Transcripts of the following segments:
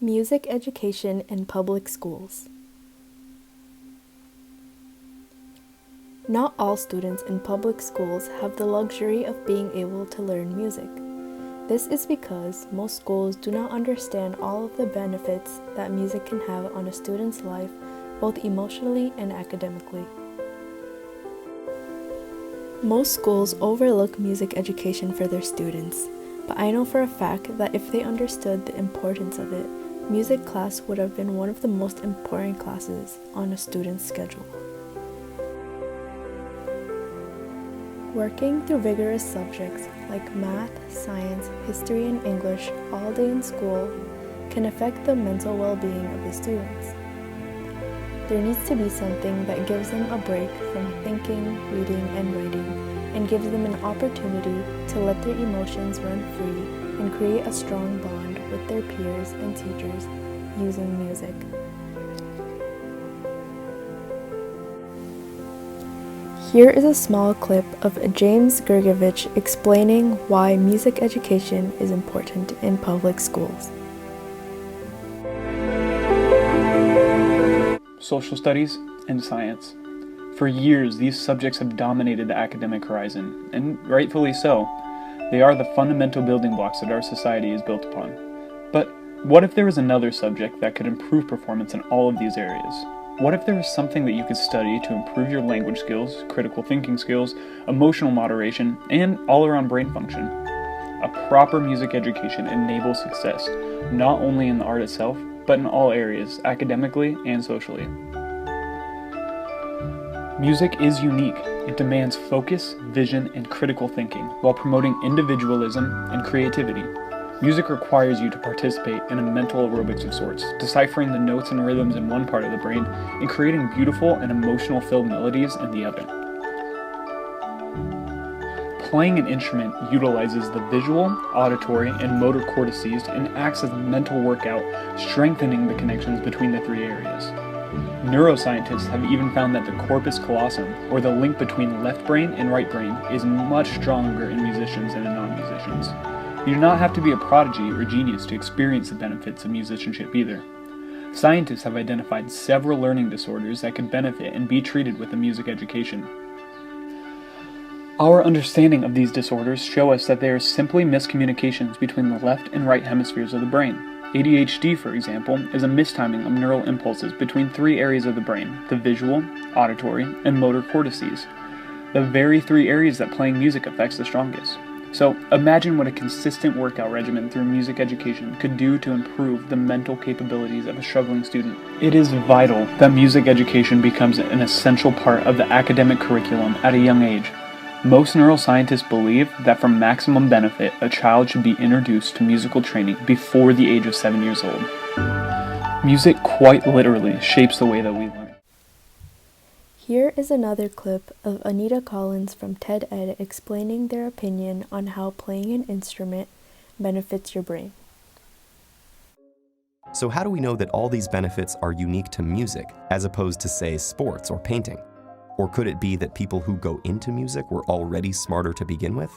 Music education in public schools. Not all students in public schools have the luxury of being able to learn music. This is because most schools do not understand all of the benefits that music can have on a student's life, both emotionally and academically. Most schools overlook music education for their students, but I know for a fact that if they understood the importance of it, music class would have been one of the most important classes on a student's schedule. Working through vigorous subjects like math, science, history, and English all day in school can affect the mental well-being of the students. There needs to be something that gives them a break from thinking, reading, and writing, and gives them an opportunity to let their emotions run free and create a strong bond with their peers and teachers using music. Here is a small clip of James Gergevich explaining why music education is important in public schools. Social studies and science. For years, these subjects have dominated the academic horizon, and rightfully so. They are the fundamental building blocks that our society is built upon. But what if there was another subject that could improve performance in all of these areas? What if there was something that you could study to improve your language skills, critical thinking skills, emotional moderation, and all-around brain function? A proper music education enables success, not only in the art itself, but in all areas, academically and socially. Music is unique. It demands focus, vision, and critical thinking, while promoting individualism and creativity. Music requires you to participate in a mental aerobics of sorts, deciphering the notes and rhythms in one part of the brain and creating beautiful and emotional-filled melodies in the other. Playing an instrument utilizes the visual, auditory, and motor cortices and acts as a mental workout, strengthening the connections between the three areas. Neuroscientists have even found that the corpus callosum, or the link between left brain and right brain, is much stronger in musicians than in non-musicians. You do not have to be a prodigy or genius to experience the benefits of musicianship either. Scientists have identified several learning disorders that could benefit and be treated with a music education. Our understanding of these disorders show us that they are simply miscommunications between the left and right hemispheres of the brain. ADHD, for example, is a mistiming of neural impulses between three areas of the brain: the visual, auditory, and motor cortices. The very three areas that playing music affects the strongest. So imagine what a consistent workout regimen through music education could do to improve the mental capabilities of a struggling student. It is vital that music education becomes an essential part of the academic curriculum at a young age. Most neuroscientists believe that for maximum benefit, a child should be introduced to musical training before the age of 7 years old. Music quite literally shapes the way that we learn. Here is another clip of Anita Collins from TED Ed explaining their opinion on how playing an instrument benefits your brain. So how do we know that all these benefits are unique to music, as opposed to, say, sports or painting? Or could it be that people who go into music were already smarter to begin with?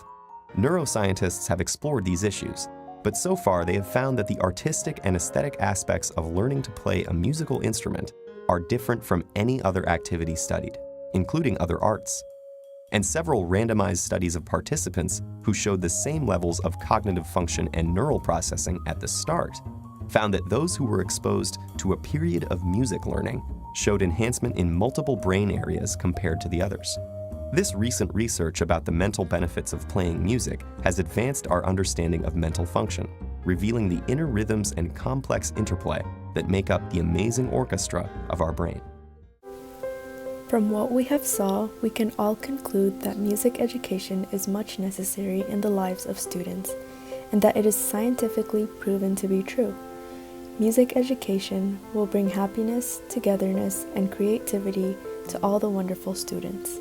Neuroscientists have explored these issues, but so far they have found that the artistic and aesthetic aspects of learning to play a musical instrument are different from any other activity studied, including other arts. And several randomized studies of participants who showed the same levels of cognitive function and neural processing at the start found that those who were exposed to a period of music learning showed enhancement in multiple brain areas compared to the others. This recent research about the mental benefits of playing music has advanced our understanding of mental function, revealing the inner rhythms and complex interplay that make up the amazing orchestra of our brain. From what we have saw, we can all conclude that music education is much necessary in the lives of students, and that it is scientifically proven to be true. Music education will bring happiness, togetherness, and creativity to all the wonderful students.